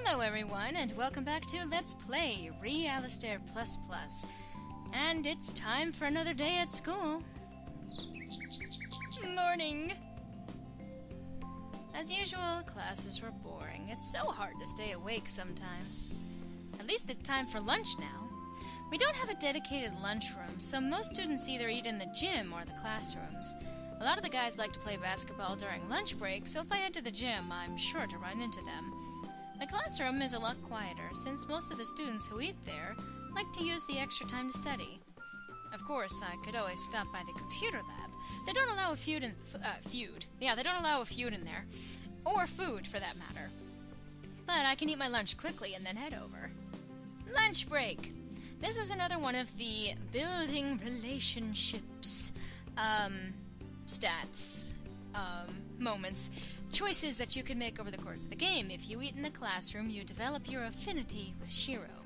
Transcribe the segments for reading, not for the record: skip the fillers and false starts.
Hello everyone, and welcome back to Let's Play Alistair++. And it's time for another day at school. Morning! As usual, classes were boring. It's so hard to stay awake sometimes. At least it's time for lunch now. We don't have a dedicated lunchroom, so most students either eat in the gym or the classrooms. A lot of the guys like to play basketball during lunch break, so if I head to the gym, I'm sure to run into them. The classroom is a lot quieter, since most of the students who eat there like to use the extra time to study. Of course, I could always stop by the computer lab. They don't allow a feud in there. Or food, for that matter. But I can eat my lunch quickly and then head over. Lunch break! This is another one of the building relationships, moments. Choices that you can make over the course of the game. If you eat in the classroom, you develop your affinity with Shiro.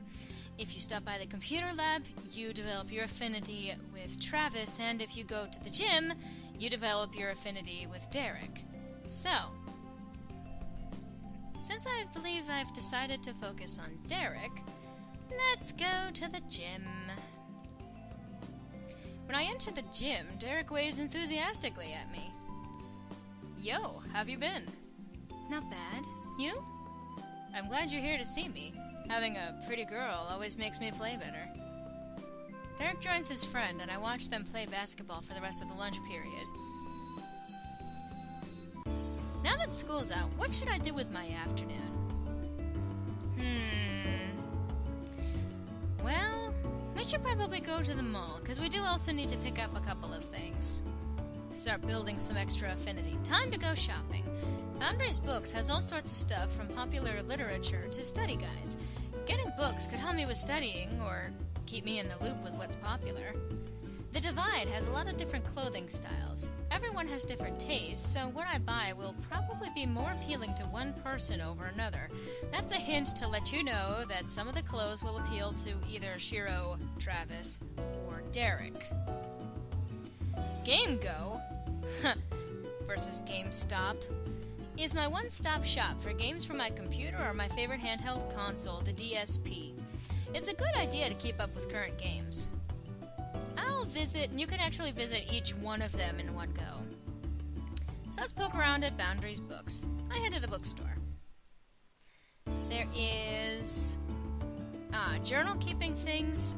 If you stop by the computer lab, you develop your affinity with Travis, and if you go to the gym, you develop your affinity with Derek. So, since I believe I've decided to focus on Derek, let's go to the gym. When I enter the gym, Derek waves enthusiastically at me. Yo, how've you been? Not bad. You? I'm glad you're here to see me. Having a pretty girl always makes me play better. Derek joins his friend, and I watch them play basketball for the rest of the lunch period. Now that school's out, what should I do with my afternoon? Well, we should probably go to the mall, because we do also need to pick up a couple of things. Start building some extra affinity. Time to go shopping. Boundaries Books has all sorts of stuff from popular literature to study guides. Getting books could help me with studying, or keep me in the loop with what's popular. The Divide has a lot of different clothing styles. Everyone has different tastes, so what I buy will probably be more appealing to one person over another. That's a hint to let you know that some of the clothes will appeal to either Shiro, Travis, or Derek. GameGo versus GameStop is my one-stop shop for games for my computer or my favorite handheld console, the DSP. It's a good idea to keep up with current games. I'll visit, and you can actually visit each one of them in one go. So let's poke around at Boundaries Books. I head to the bookstore. There is journal keeping things.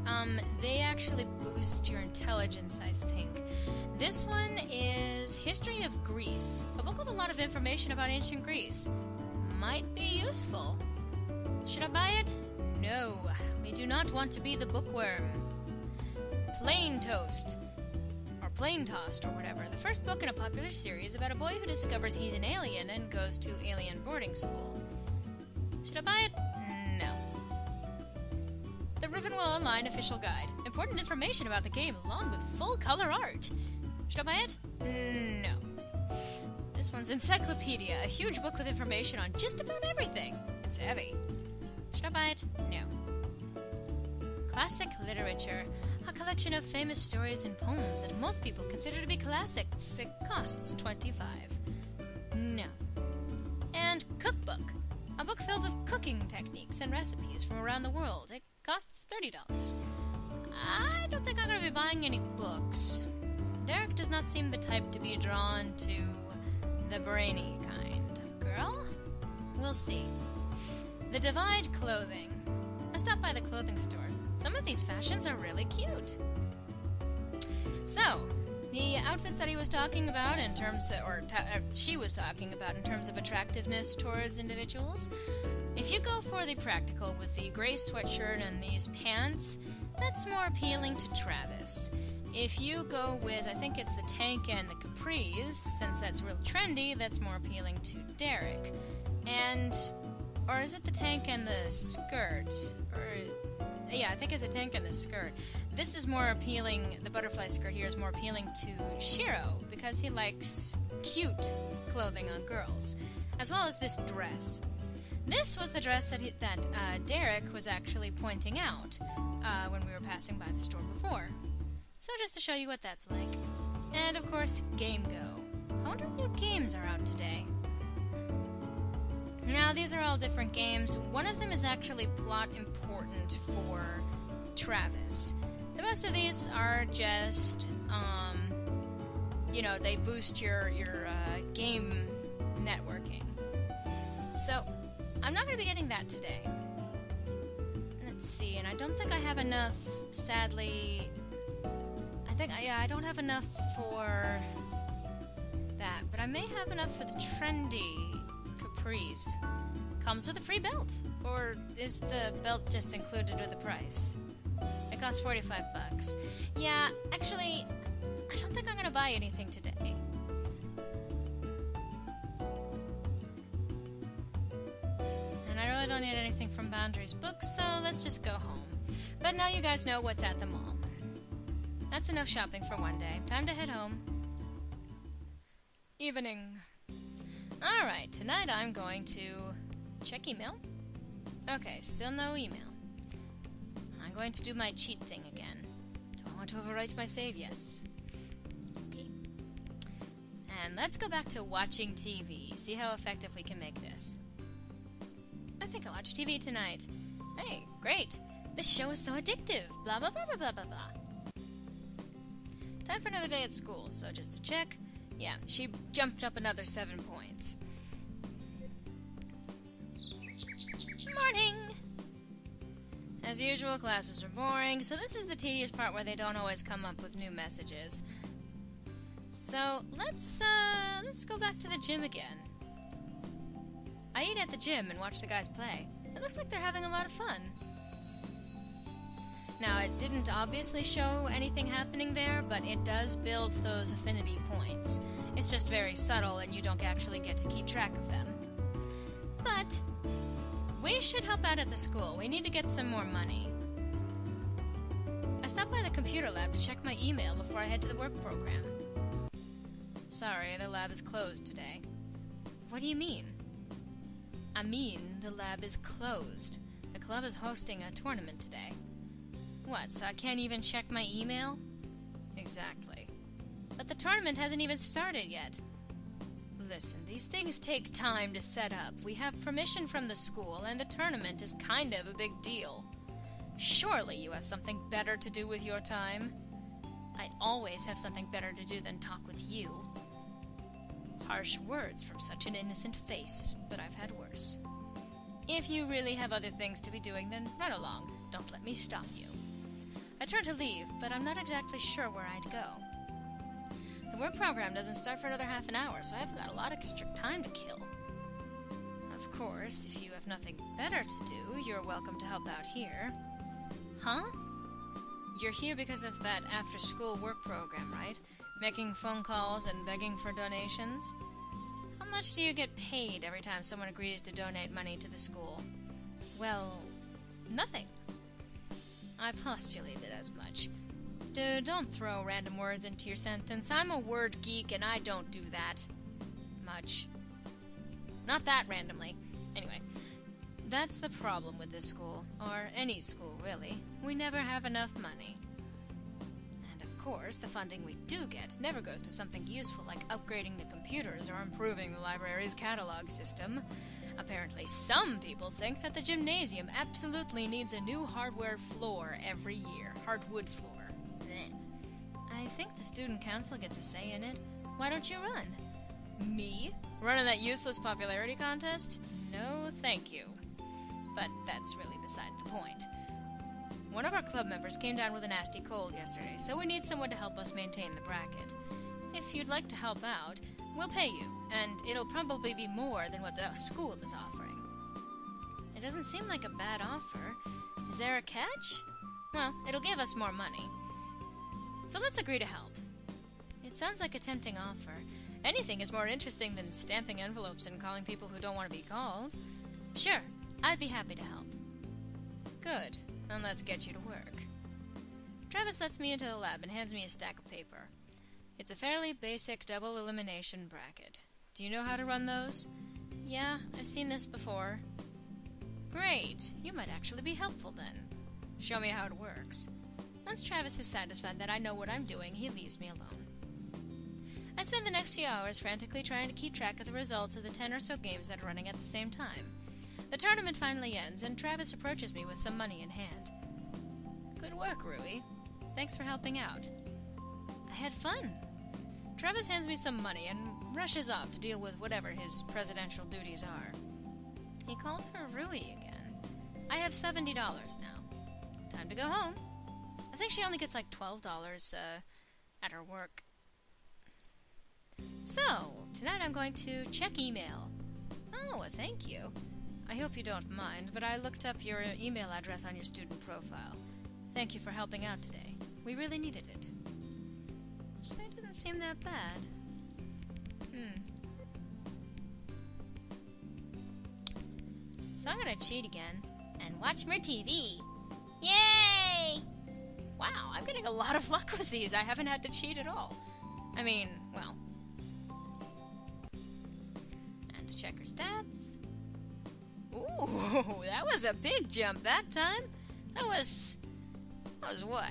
They actually boost your intelligence, I think. This one is History of Greece, a book with a lot of information about ancient Greece. Might be useful. Should I buy it? No, we do not want to be the bookworm. Plain Toast, or Plain Tossed, or whatever. The first book in a popular series about a boy who discovers he's an alien and goes to alien boarding school. Should I buy it? No. The Rivenwell Online Official Guide. Important information about the game along with full-color art. Should I buy it? No. This one's Encyclopedia, a huge book with information on just about everything. It's heavy. Should I buy it? No. Classic Literature, a collection of famous stories and poems that most people consider to be classics. It costs $25. No. And Cookbook, a book filled with cooking techniques and recipes from around the world. It costs $30. I don't think I'm going to be buying any books. Derek does not seem the type to be drawn to the brainy kind of girl. We'll see. The Divide Clothing. I stopped by the clothing store. Some of these fashions are really cute. So, the outfits that he was talking about in terms of, she was talking about in terms of attractiveness towards individuals, if you go for the practical with the gray sweatshirt and these pants, that's more appealing to Travis. If you go with, I think it's the tank and the capris, since that's real trendy, that's more appealing to Derek. Or is it the tank and the skirt? Yeah, I think it's a tank and the skirt. This is more appealing, the butterfly skirt here is more appealing to Shiro, because he likes cute clothing on girls, as well as this dress. This was the dress that Derek was actually pointing out when we were passing by the store before. So just to show you what that's like. And of course, GameGo. I wonder what new games are out today. Now, these are all different games. One of them is actually plot important for Travis. The rest of these are just, they boost your game networking. So, I'm not going to be getting that today. Let's see, and I don't think I have enough, sadly. I don't have enough for that, but I may have enough for the trendy capris. Comes with a free belt, or is the belt just included with the price? It costs $45. Yeah, actually, I don't think I'm gonna buy anything today. And I really don't need anything from Boundaries Books, so let's just go home. But now you guys know what's at the mall. That's enough shopping for one day. Time to head home. Evening. Alright, tonight I'm going to check email. Okay, still no email. I'm going to do my cheat thing again. Do I want to overwrite my save? Yes. Okay. And let's go back to watching TV. See how effective we can make this. I think I'll watch TV tonight. Hey, great. This show is so addictive. Blah, blah, blah, blah, blah, blah, blah. Time for another day at school, so just to check. Yeah, she jumped up another 7 points. Morning! As usual, classes are boring, so this is the tedious part where they don't always come up with new messages. So, let's go back to the gym again. I eat at the gym and watch the guys play. It looks like they're having a lot of fun. Now, it didn't obviously show anything happening there, but it does build those affinity points. It's just very subtle, and you don't actually get to keep track of them. But we should help out at the school. We need to get some more money. I stopped by the computer lab to check my email before I head to the work program. Sorry, the lab is closed today. What do you mean? I mean, the lab is closed. The club is hosting a tournament today. What, so I can't even check my email? Exactly. But the tournament hasn't even started yet. Listen, these things take time to set up. We have permission from the school, and the tournament is kind of a big deal. Surely you have something better to do with your time. I always have something better to do than talk with you. Harsh words from such an innocent face, but I've had worse. If you really have other things to be doing, then run along. Don't let me stop you. I turned to leave, but I'm not exactly sure where I'd go. The work program doesn't start for another half an hour, so I've got a lot of extra time to kill. Of course, if you have nothing better to do, you're welcome to help out here. Huh? You're here because of that after-school work program, right? Making phone calls and begging for donations? How much do you get paid every time someone agrees to donate money to the school? Well, nothing. I postulated as much. Don't throw random words into your sentence. I'm a word geek and I don't do that. Much. Not that randomly. Anyway, that's the problem with this school, or any school, really. We never have enough money. And of course, the funding we do get never goes to something useful like upgrading the computers or improving the library's catalog system. Apparently, some people think that the gymnasium absolutely needs a new hardware floor every year. Hardwood floor. Blech. I think the student council gets a say in it. Why don't you run? Me? Run in that useless popularity contest? No, thank you. But that's really beside the point. One of our club members came down with a nasty cold yesterday, so we need someone to help us maintain the bracket. If you'd like to help out, we'll pay you, and it'll probably be more than what the school is offering. It doesn't seem like a bad offer. Is there a catch? Well, it'll give us more money. So let's agree to help. It sounds like a tempting offer. Anything is more interesting than stamping envelopes and calling people who don't want to be called. Sure, I'd be happy to help. Good, then let's get you to work. Travis lets me into the lab and hands me a stack of paper. It's a fairly basic double elimination bracket. Do you know how to run those? Yeah, I've seen this before. Great, you might actually be helpful then. Show me how it works. Once Travis is satisfied that I know what I'm doing, he leaves me alone. I spend the next few hours frantically trying to keep track of the results of the 10 or so games that are running at the same time. The tournament finally ends, and Travis approaches me with some money in hand. Good work, Rui. Thanks for helping out. I had fun. Travis hands me some money and rushes off to deal with whatever his presidential duties are. He called her Rui again. I have $70 now. Time to go home. I think she only gets like $12 at her work. So, tonight I'm going to check email. Oh, well, thank you. I hope you don't mind, but I looked up your email address on your student profile. Thank you for helping out today. We really needed it. So it doesn't seem that bad. So I'm gonna cheat again and watch more TV. Yay! Wow, I'm getting a lot of luck with these. I haven't had to cheat at all. I mean, well. And to check her stats. Ooh, that was a big jump that time. That was what?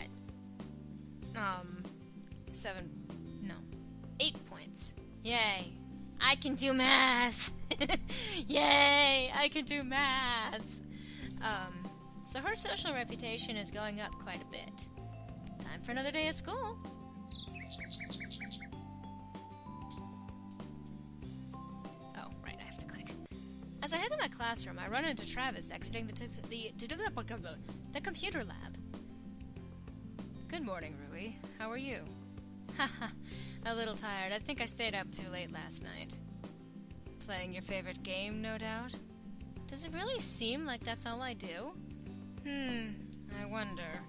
8 points. Yay. I can do math. Yay, I can do math. So her social reputation is going up quite a bit. Time for another day at school. Oh, right, I have to click. As I head to my classroom, I run into Travis exiting the computer lab. Good morning, Rui. How are you? Haha, a little tired. I think I stayed up too late last night. Playing your favorite game, no doubt? Does it really seem like that's all I do? I wonder.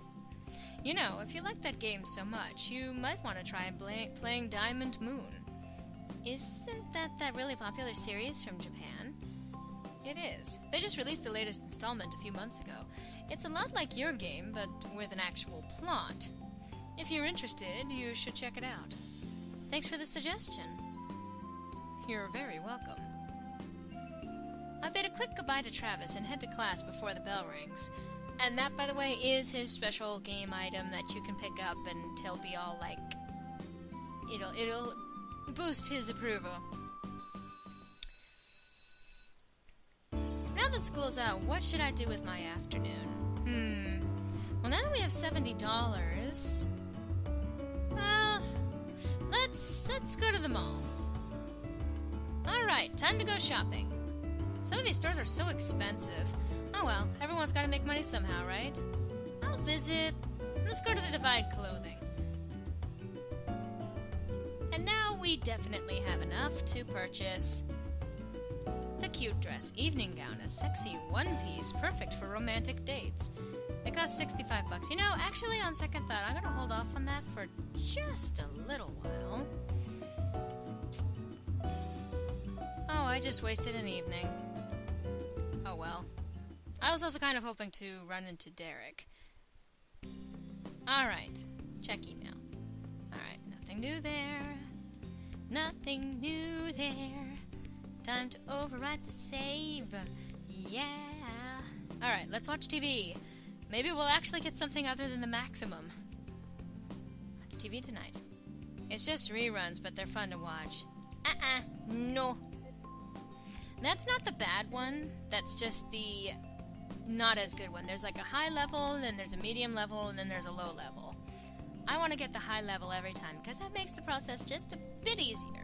You know, if you like that game so much, you might want to try playing Diamond Moon. Isn't that really popular series from Japan? It is. They just released the latest installment a few months ago. It's a lot like your game, but with an actual plot. If you're interested, you should check it out. Thanks for the suggestion. You're very welcome. I bid a quick goodbye to Travis and head to class before the bell rings. And that, by the way, is his special game item that you can pick up and he'll be all like... It'll boost his approval. Now that school's out, what should I do with my afternoon? Well, now that we have $70... let's go to the mall. Alright, time to go shopping. Some of these stores are so expensive. Oh well, everyone's gotta make money somehow, right? I'll visit... Let's go to the Divide Clothing. And now we definitely have enough to purchase the cute dress evening gown, a sexy one-piece, perfect for romantic dates. It costs $65. You know, actually, on second thought, I'm gonna hold off on that for just a little while. Oh, I just wasted an evening. Oh well. I was also kind of hoping to run into Derek. Alright, check email. Alright, nothing new there. Nothing new there. Time to overwrite the save. Yeah. Alright, let's watch TV. Maybe we'll actually get something other than the maximum. TV tonight. It's just reruns, but they're fun to watch. No. That's not the bad one. That's just the not as good one. There's like a high level, then there's a medium level, and then there's a low level. I want to get the high level every time, because that makes the process just a bit easier.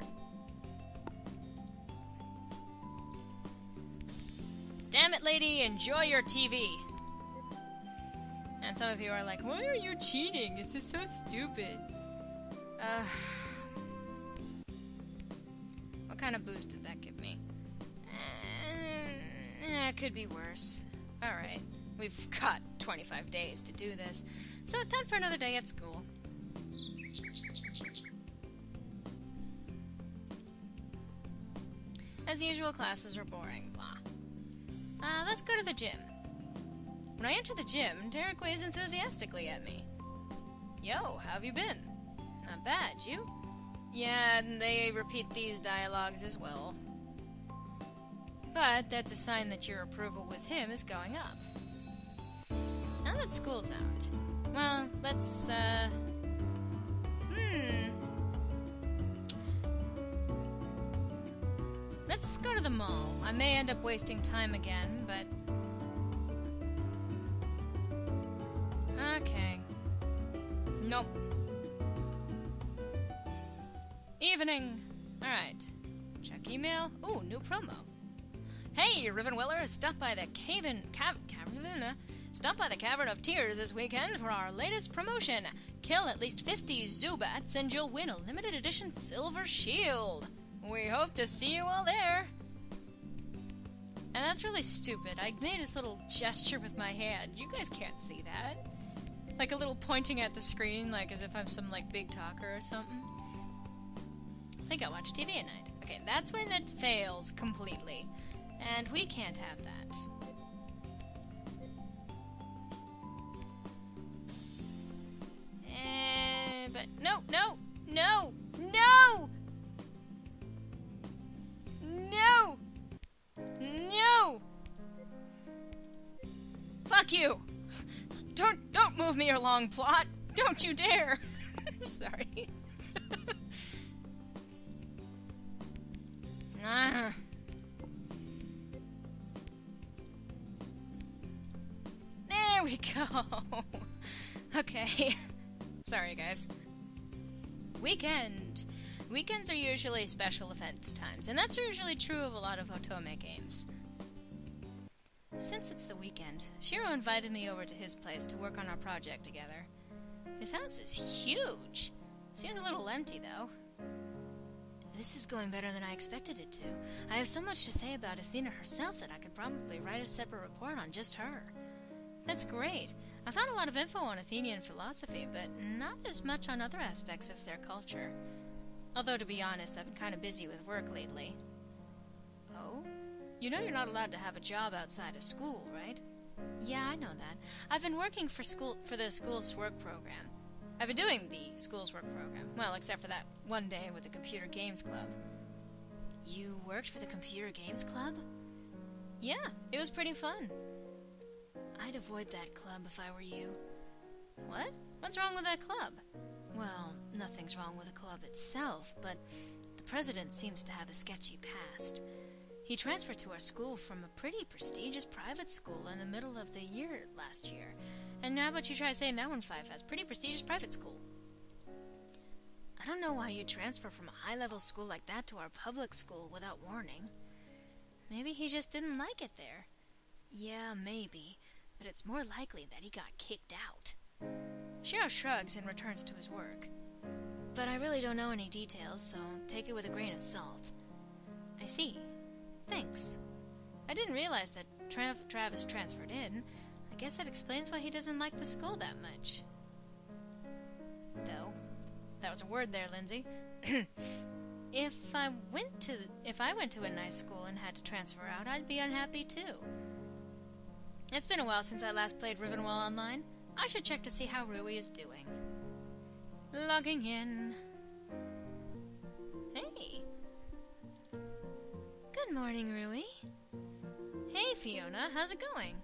Damn it, lady, enjoy your TV. And some of you are like, why are you cheating? This is so stupid. What kind of boost did that give me? It could be worse. Alright, we've got 25 days to do this. So, time for another day at school. As usual, classes are boring, blah. Let's go to the gym. When I enter the gym, Derek waves enthusiastically at me. Yo, how have you been? Not bad, you? Yeah, and they repeat these dialogues as well. But that's a sign that your approval with him is going up. Now that school's out, well, let's, let's go to the mall. I may end up wasting time again, but... Okay. Nope. Evening. Alright. Check email. Ooh, new promo. Hey, Rivenweller, stop by the Cavern of Tears this weekend for our latest promotion. Kill at least 50 Zubats and you'll win a limited edition silver shield. We hope to see you all there. And that's really stupid. I made this little gesture with my hand. You guys can't see that. Like a little pointing at the screen, like as if I'm some like big talker or something. I think I watch TV at night. Okay, that's when it fails completely. And we can't have that. But no, no, no, no! No! No! Fuck you! Don't move me along, plot! Don't you dare! Sorry. There we go! Okay. Sorry, guys. Weekend! Weekends are usually special event times, and that's usually true of a lot of Otome games. Since it's the weekend, Shiro invited me over to his place to work on our project together. His house is huge. Seems a little empty, though. This is going better than I expected it to. I have so much to say about Athena herself that I could probably write a separate report on just her. That's great. I found a lot of info on Athenian philosophy, but not as much on other aspects of their culture. Although, to be honest, I've been kind of busy with work lately. Oh? You know you're not allowed to have a job outside of school, right? Yeah, I know that. I've been working for the school's work program. I've been doing the school's work program. Well, except for that one day with the Computer Games Club. You worked for the Computer Games Club? Yeah, it was pretty fun. I'd avoid that club if I were you. What? What's wrong with that club? Well, nothing's wrong with the club itself, but the president seems to have a sketchy past. He transferred to our school from a pretty prestigious private school in the middle of the year last year. And how about you try saying that one 5 has pretty prestigious private school? I don't know why you'd transfer from a high-level school like that to our public school without warning. Maybe he just didn't like it there. Yeah, maybe, but it's more likely that he got kicked out. Shiro shrugs and returns to his work. But I really don't know any details, so take it with a grain of salt. I see. Thanks. I didn't realize that Travis transferred in. I guess that explains why he doesn't like the school that much. Though, that was a word there, Lindsay. If I went to a nice school and had to transfer out, I'd be unhappy too. It's been a while since I last played Rivenwell Online. I should check to see how Rui is doing. Logging in. Hey. Good morning, Rui. Hey, Fiona. How's it going?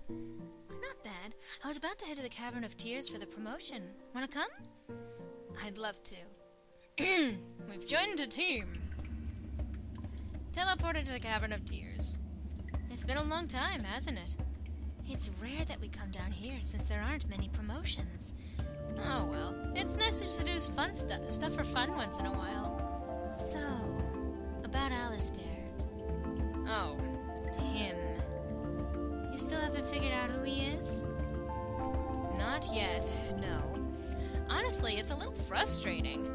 Not bad. I was about to head to the Cavern of Tears for the promotion. Wanna come? I'd love to. We've joined a team. Teleported to the Cavern of Tears. It's been a long time, hasn't it? It's rare that we come down here since there aren't many promotions. Oh well, it's nice to do fun stuff for fun once in a while. So, about Alistair. Oh, him. You still haven't figured out who he is? Not yet, no. Honestly, it's a little frustrating.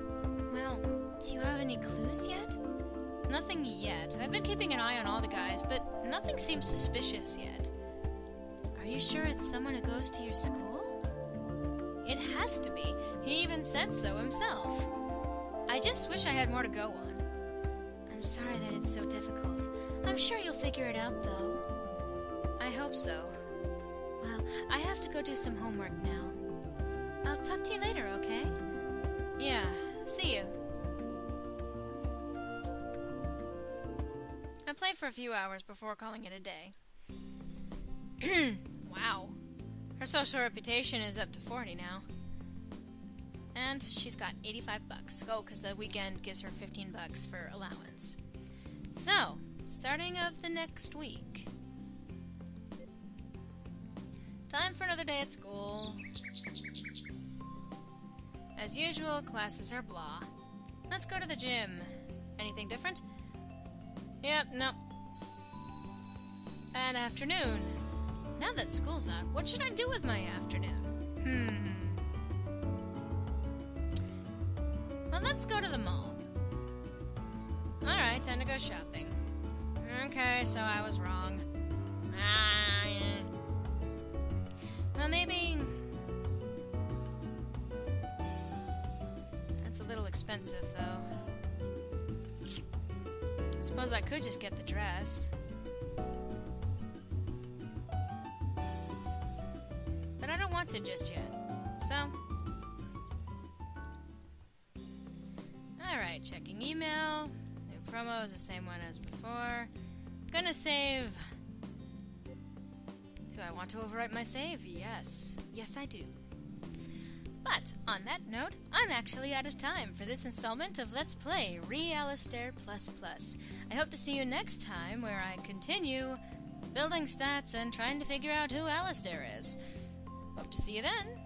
Well, do you have any clues yet? Nothing yet. I've been keeping an eye on all the guys, but nothing seems suspicious yet. Are you sure it's someone who goes to your school? It has to be. He even said so himself. I just wish I had more to go on. I'm sorry that it's so difficult. I'm sure you'll figure it out, though. I hope so. Well, I have to go do some homework now. I'll talk to you later, okay? Yeah, see you. I played for a few hours before calling it a day. Wow. Her social reputation is up to 40 now. And she's got 85 bucks. Oh, because the weekend gives her 15 bucks for allowance. So, starting of the next week. Time for another day at school. As usual, classes are blah. Let's go to the gym. Anything different? Yep, no. And afternoon. Now that school's out, what should I do with my afternoon? Well, let's go to the mall. Alright, time to go shopping. Okay, so I was wrong. Yeah. Well, maybe... That's a little expensive, though. I suppose I could just get the dress. But I don't want to just yet. So... Alright, checking email. New promo is the same one as before. Gonna save. Do I want to overwrite my save? Yes. Yes, I do. But, on that note, I'm actually out of time for this installment of Let's Play Alistair++. I hope to see you next time, where I continue building stats and trying to figure out who Alistair is. Hope to see you then.